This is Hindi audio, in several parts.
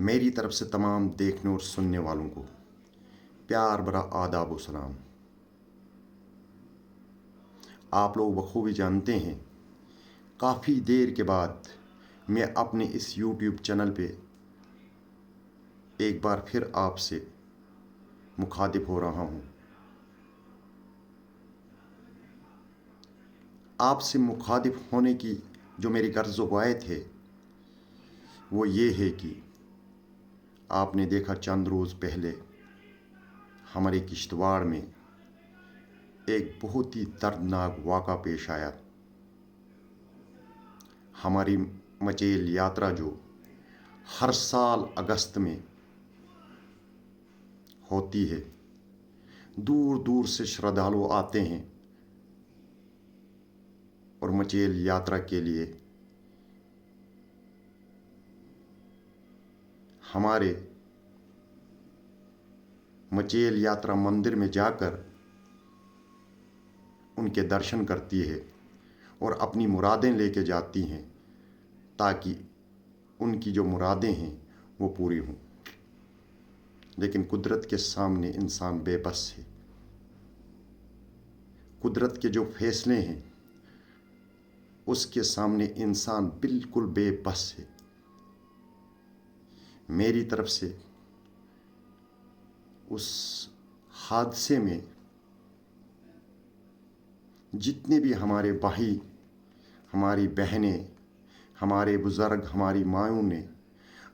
मेरी तरफ से तमाम देखने और सुनने वालों को प्यार भरा आदाब व सलाम। आप लोग बखूबी जानते हैं, काफ़ी देर के बाद मैं अपने इस YouTube चैनल पे एक बार फिर आपसे मुखातिब हो रहा हूँ। आपसे मुखातिब होने की जो मेरी गर्ज़ वायत है वो ये है कि आपने देखा चंद रोज़ पहले हमारे किश्तवाड़ में एक बहुत ही दर्दनाक वाक़ा पेश आया। हमारी मचेल यात्रा जो हर साल अगस्त में होती है, दूर दूर से श्रद्धालु आते हैं और मचेल यात्रा के लिए हमारे मचेल यात्रा मंदिर में जाकर उनके दर्शन करती है और अपनी मुरादें लेके जाती हैं ताकि उनकी जो मुरादें हैं वो पूरी हों। लेकिन कुदरत के सामने इंसान बेबस है। कुदरत के जो फैसले हैं उसके सामने इंसान बिल्कुल बेबस है। मेरी तरफ से उस हादसे में जितने भी हमारे भाई, हमारी बहनें, हमारे बुज़ुर्ग, हमारी माँओं ने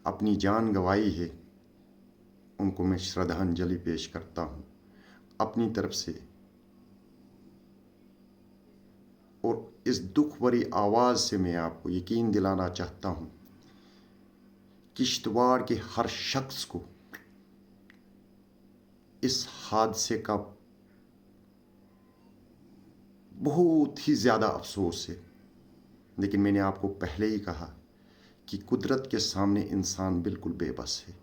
अपनी जान गंवाई है, उनको मैं श्रद्धांजलि पेश करता हूँ अपनी तरफ से। और इस दुख भरी आवाज़ से मैं आपको यकीन दिलाना चाहता हूँ, किश्तवाड़ के हर शख्स को इस हादसे का बहुत ही ज़्यादा अफसोस है। लेकिन मैंने आपको पहले ही कहा कि कुदरत के सामने इंसान बिल्कुल बेबस है।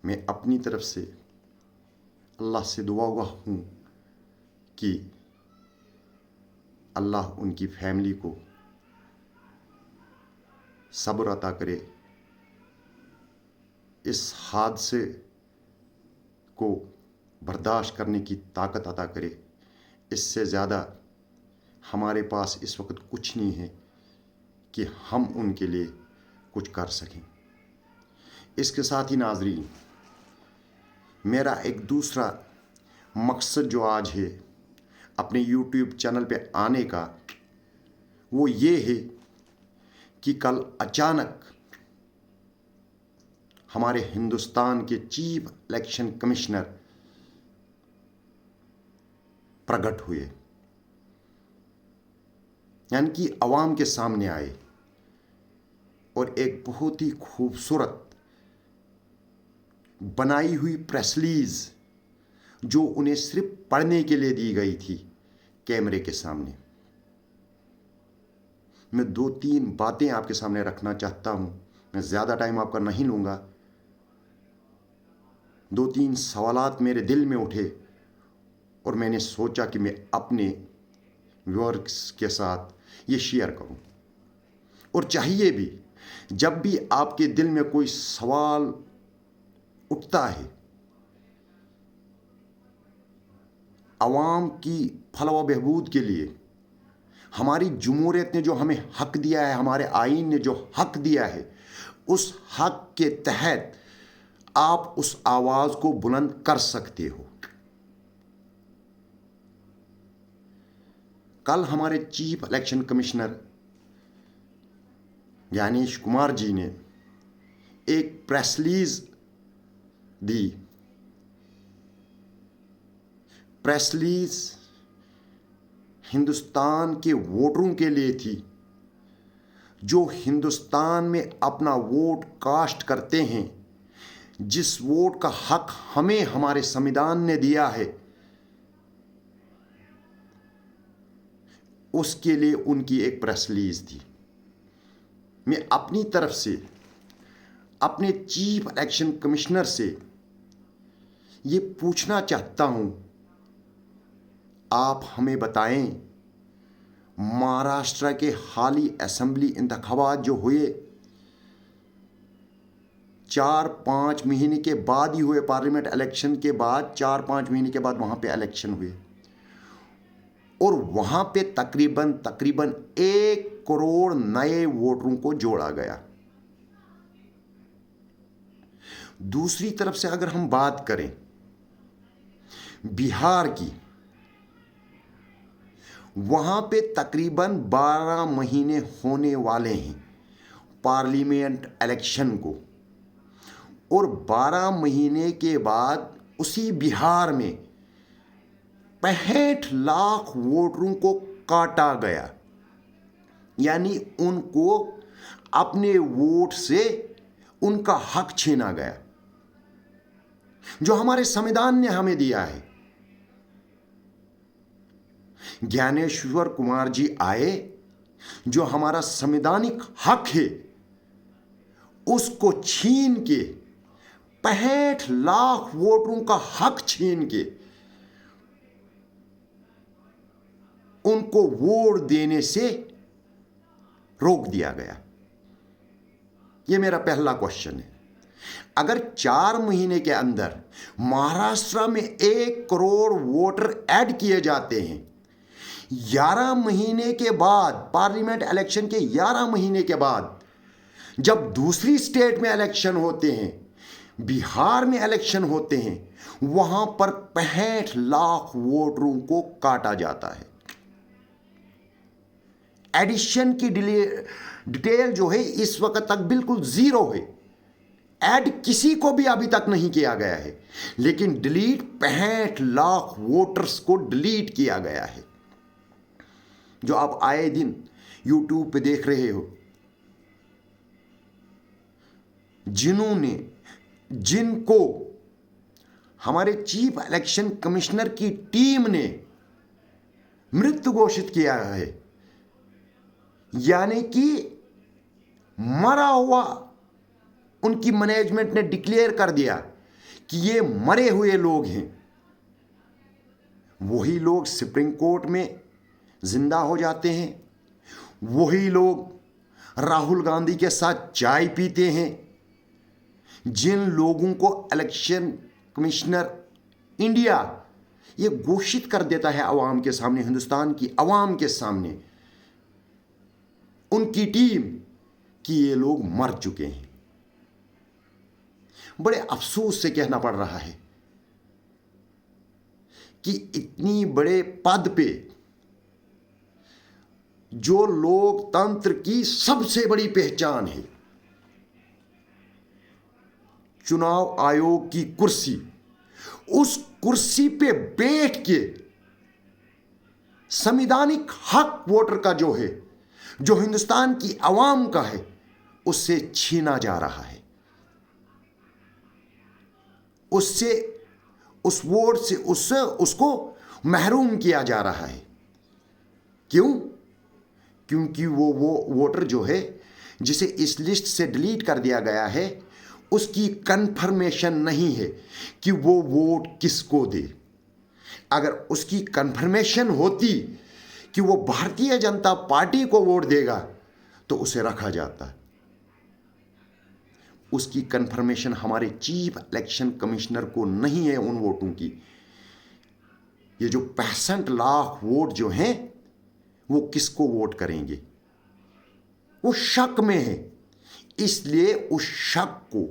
मैं अपनी तरफ से अल्लाह से दुआ हुआ हूँ कि अल्लाह उनकी फैमिली को सब्र अता करे, इस हादसे को बर्दाश्त करने की ताकत अता करे। इससे ज़्यादा हमारे पास इस वक्त कुछ नहीं है कि हम उनके लिए कुछ कर सकें। इसके साथ ही नाज़रीन, मेरा एक दूसरा मकसद जो आज है अपने YouTube चैनल पे आने का, वो ये है कि कल अचानक हमारे हिंदुस्तान के चीफ इलेक्शन कमिश्नर प्रकट हुए, यानी कि अवाम के सामने आए और एक बहुत ही खूबसूरत बनाई हुई प्रेस रिलीज जो उन्हें सिर्फ पढ़ने के लिए दी गई थी कैमरे के सामने, मैं 2-3 बातें आपके सामने रखना चाहता हूं। मैं ज़्यादा टाइम आपका नहीं लूँगा। 2-3 सवालात मेरे दिल में उठे और मैंने सोचा कि मैं अपने व्यूअर्स के साथ ये शेयर करूं। और चाहिए भी, जब भी आपके दिल में कोई सवाल उठता है अवाम की फलाह व बहबूद के लिए, हमारी जमहूरियत ने जो हमें हक दिया है, हमारे आईन ने जो हक दिया है, उस हक के तहत आप उस आवाज़ को बुलंद कर सकते हो। कल हमारे chief election commissioner Gyanesh Kumar ji ने एक प्रेस रिलीज दी। प्रेस रिलीज हिंदुस्तान के वोटरों के लिए थी जो हिंदुस्तान में अपना वोट कास्ट करते हैं, जिस वोट का हक हमें हमारे संविधान ने दिया है, उसके लिए उनकी एक प्रेस रिलीज थी। मैं अपनी तरफ से अपने चीफ इलेक्शन कमिश्नर से ये पूछना चाहता हूं, आप हमें बताएं महाराष्ट्र के हाली असेंबली इंतखाबात जो हुए 4-5 महीने के बाद ही हुए, पार्लियामेंट इलेक्शन के बाद 4-5 महीने के बाद वहाँ पे इलेक्शन हुए और वहाँ पे तकरीबन 1 करोड़ नए वोटरों को जोड़ा गया। दूसरी तरफ से अगर हम बात करें बिहार की, वहाँ पे तकरीबन 12 महीने होने वाले हैं पार्लियामेंट इलेक्शन को, और 12 महीने के बाद उसी बिहार में 65 लाख वोटरों को काटा गया, यानी उनको अपने वोट से उनका हक छीना गया जो हमारे संविधान ने हमें दिया है। ज्ञानेश्वर कुमार जी आए, जो हमारा संवैधानिक हक है उसको छीन के 65 लाख वोटरों का हक छीन के उनको वोट देने से रोक दिया गया। यह मेरा पहला क्वेश्चन है। अगर 4 महीने के अंदर महाराष्ट्र में 1 करोड़ वोटर ऐड किए जाते हैं, 11 महीने के बाद, पार्लियामेंट इलेक्शन के 11 महीने के बाद जब दूसरी स्टेट में इलेक्शन होते हैं, बिहार में इलेक्शन होते हैं, वहां पर 65 लाख वोटरों को काटा जाता है। एडिशन की डिटेल जो है इस वक्त तक बिल्कुल जीरो है, ऐड किसी को भी अभी तक नहीं किया गया है, लेकिन डिलीट 65 लाख वोटर्स को डिलीट किया गया है, जो आप आए दिन यूट्यूब पे देख रहे हो। जिनको हमारे चीफ इलेक्शन कमिश्नर की टीम ने मृत घोषित किया है, यानी कि मरा हुआ, उनकी मैनेजमेंट ने डिक्लेयर कर दिया कि ये मरे हुए लोग हैं। वही लोग सुप्रीम कोर्ट में जिंदा हो जाते हैं, वही लोग राहुल गांधी के साथ चाय पीते हैं। जिन लोगों को इलेक्शन कमिश्नर इंडिया ये घोषित कर देता है अवाम के सामने, हिंदुस्तान की अवाम के सामने, उनकी टीम, कि ये लोग मर चुके हैं। बड़े अफसोस से कहना पड़ रहा है कि इतनी बड़े पद पे जो लोकतंत्र की सबसे बड़ी पहचान है, चुनाव आयोग की कुर्सी, उस कुर्सी पे बैठ के संवैधानिक हक वोटर का जो है, जो हिंदुस्तान की आवाम का है, उससे छीना जा रहा है, उससे, उस वोट से उसको महरूम किया जा रहा है। क्यों? क्योंकि वो वोटर जो है जिसे इस लिस्ट से डिलीट कर दिया गया है, उसकी कंफर्मेशन नहीं है कि वो वोट किसको दे। अगर उसकी कंफर्मेशन होती कि वो भारतीय जनता पार्टी को वोट देगा तो उसे रखा जाता। उसकी कंफर्मेशन हमारे चीफ इलेक्शन कमिश्नर को नहीं है उन वोटों की। ये जो 65 लाख वोट जो हैं, वो किसको वोट करेंगे, वो शक में है। इसलिए उस शक को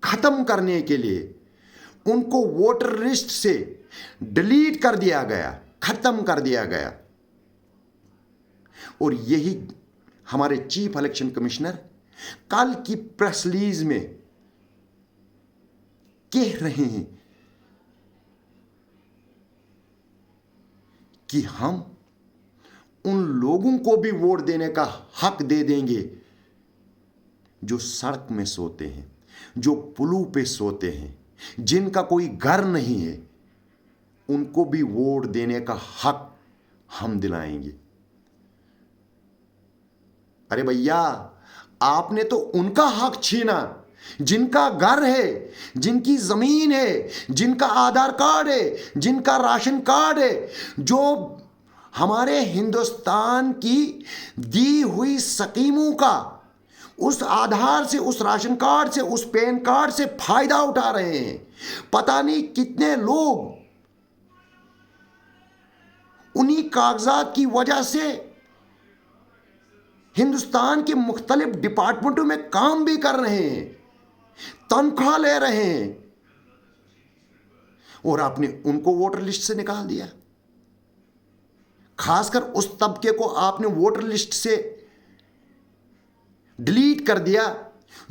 खत्म करने के लिए उनको वोटर लिस्ट से डिलीट कर दिया गया, खत्म कर दिया गया। और यही हमारे चीफ इलेक्शन कमिश्नर कल की प्रेस रिलीज में कह रहे हैं कि हम उन लोगों को भी वोट देने का हक दे देंगे जो सड़क में सोते हैं, जो पुलों पे सोते हैं, जिनका कोई घर नहीं है, उनको भी वोट देने का हक हम दिलाएंगे। अरे भैया, आपने तो उनका हक छीना जिनका घर है, जिनकी जमीन है, जिनका आधार कार्ड है, जिनका राशन कार्ड है, जो हमारे हिंदुस्तान की दी हुई स्कीमों का उस आधार से, उस राशन कार्ड से, उस पैन कार्ड से फायदा उठा रहे हैं। पता नहीं कितने लोग उन्हीं कागजात की वजह से हिंदुस्तान के मुख्तलिफ डिपार्टमेंटों में काम भी कर रहे हैं, तनख्वाह ले रहे हैं, और आपने उनको वोटर लिस्ट से निकाल दिया। खासकर उस तबके को आपने वोटर लिस्ट से डिलीट कर दिया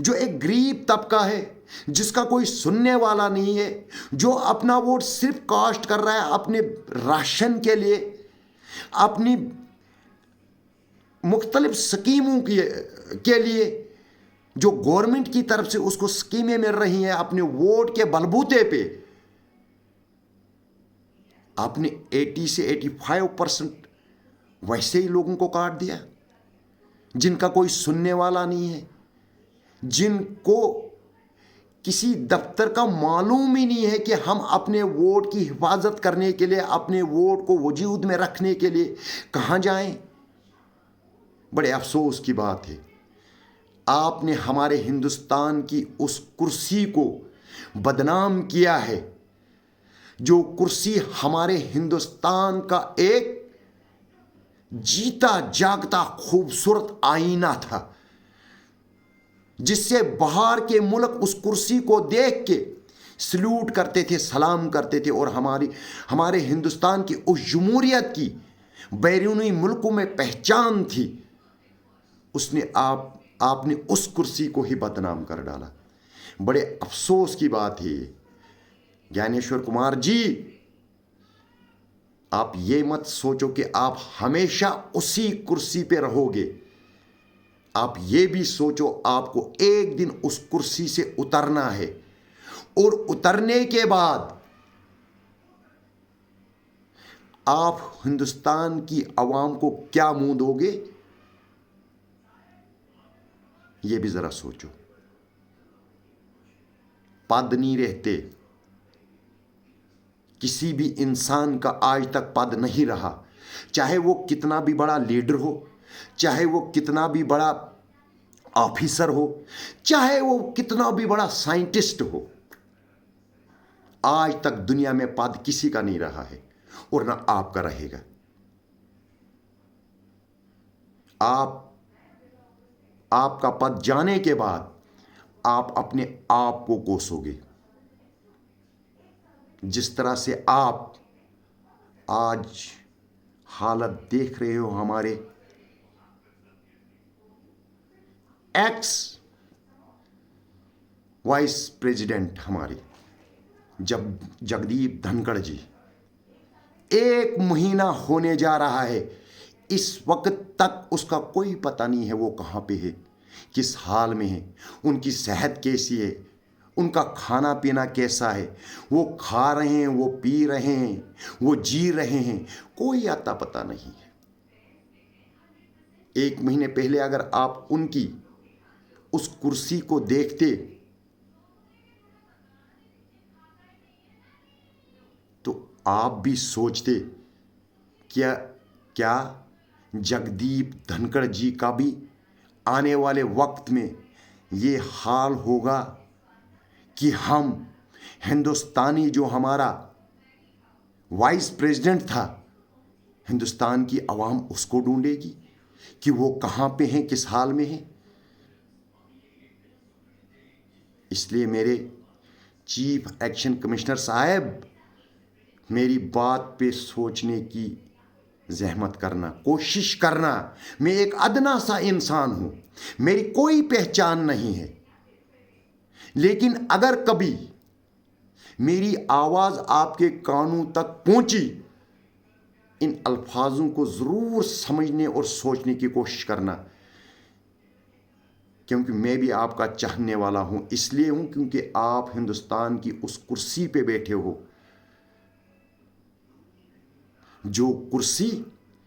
जो एक गरीब तबका है, जिसका कोई सुनने वाला नहीं है, जो अपना वोट सिर्फ कास्ट कर रहा है अपने राशन के लिए, अपनी मुख्तलिफ स्कीमों के लिए, जो गवर्नमेंट की तरफ से उसको स्कीमें मिल रही हैं, अपने वोट के बलबूते पे आपने 80 से 85% वैसे ही लोगों को काट दिया, जिनका कोई सुनने वाला नहीं है, जिनको किसी दफ्तर का मालूम ही नहीं है कि हम अपने वोट की हिफाजत करने के लिए, अपने वोट को वजूद में रखने के लिए कहाँ जाएं। बड़े अफसोस की बात है, आपने हमारे हिंदुस्तान की उस कुर्सी को बदनाम किया है, जो कुर्सी हमारे हिंदुस्तान का एक जीता जागता खूबसूरत आईना था, जिससे बाहर के मुल्क उस कुर्सी को देख के सल्यूट करते थे, सलाम करते थे, और हमारे हिंदुस्तान की उस जमहूरियत की बैरूनी मुल्कों में पहचान थी। आपने उस कुर्सी को ही बदनाम कर डाला। बड़े अफसोस की बात है ज्ञानेश्वर कुमार जी, आप ये मत सोचो कि आप हमेशा उसी कुर्सी पे रहोगे। आप ये भी सोचो आपको एक दिन उस कुर्सी से उतरना है, और उतरने के बाद आप हिंदुस्तान की आवाम को क्या मुंह दोगे, ये भी जरा सोचो। पद नहीं रहते, किसी भी इंसान का आज तक पद नहीं रहा, चाहे वो कितना भी बड़ा लीडर हो, चाहे वो कितना भी बड़ा ऑफिसर हो, चाहे वो कितना भी बड़ा साइंटिस्ट हो। आज तक दुनिया में पद किसी का नहीं रहा है, और ना आपका रहेगा। आपका पद जाने के बाद आप अपने आप को कोसोगे। जिस तरह से आप आज हालत देख रहे हो हमारे एक्स वाइस प्रेसिडेंट हमारे जगदीप धनखड़ जी, 1 महीना होने जा रहा है, इस वक्त तक उसका कोई पता नहीं है वो कहाँ पे है, किस हाल में है, उनकी सेहत कैसी है, उनका खाना पीना कैसा है, वो खा रहे हैं, वो पी रहे हैं, वो जी रहे हैं, कोई आता पता नहीं है। 1 महीने पहले अगर आप उनकी उस कुर्सी को देखते तो आप भी सोचते क्या जगदीप धनखड़ जी का भी आने वाले वक्त में ये हाल होगा कि हम हिंदुस्तानी, जो हमारा वाइस प्रेसिडेंट था, हिंदुस्तान की आवाम उसको ढूंढेगी कि वो कहाँ पे हैं, किस हाल में हैं। इसलिए मेरे चीफ एक्शन कमिश्नर साहब, मेरी बात पे सोचने की जहमत करना, कोशिश करना। मैं एक अदना सा इंसान हूं, मेरी कोई पहचान नहीं है, लेकिन अगर कभी मेरी आवाज आपके कानों तक पहुंची, इन अल्फाजों को जरूर समझने और सोचने की कोशिश करना, क्योंकि मैं भी आपका चाहने वाला हूं। इसलिए हूं क्योंकि आप हिंदुस्तान की उस कुर्सी पे बैठे हो, जो कुर्सी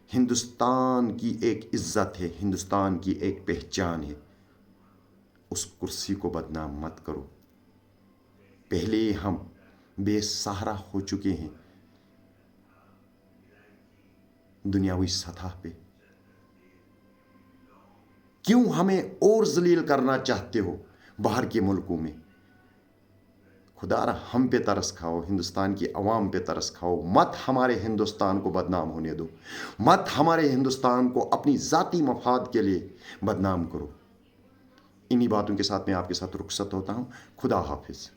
हिंदुस्तान की एक इज्जत है, हिंदुस्तान की एक पहचान है। उस कुर्सी को बदनाम मत करो। पहले ही हम बेसहारा हो चुके हैं दुनियावी सतह पे। क्यों हमें और जलील करना चाहते हो बाहर के मुल्कों में? खुदारा हम पे तरस खाओ, हिंदुस्तान की अवाम पे तरस खाओ, मत हमारे हिंदुस्तान को बदनाम होने दो, मत हमारे हिंदुस्तान को अपनी ज़ाती मफाद के लिए बदनाम करो। इन्हीं बातों के साथ मैं आपके साथ रुखसत होता हूँ। खुदा हाफिज़।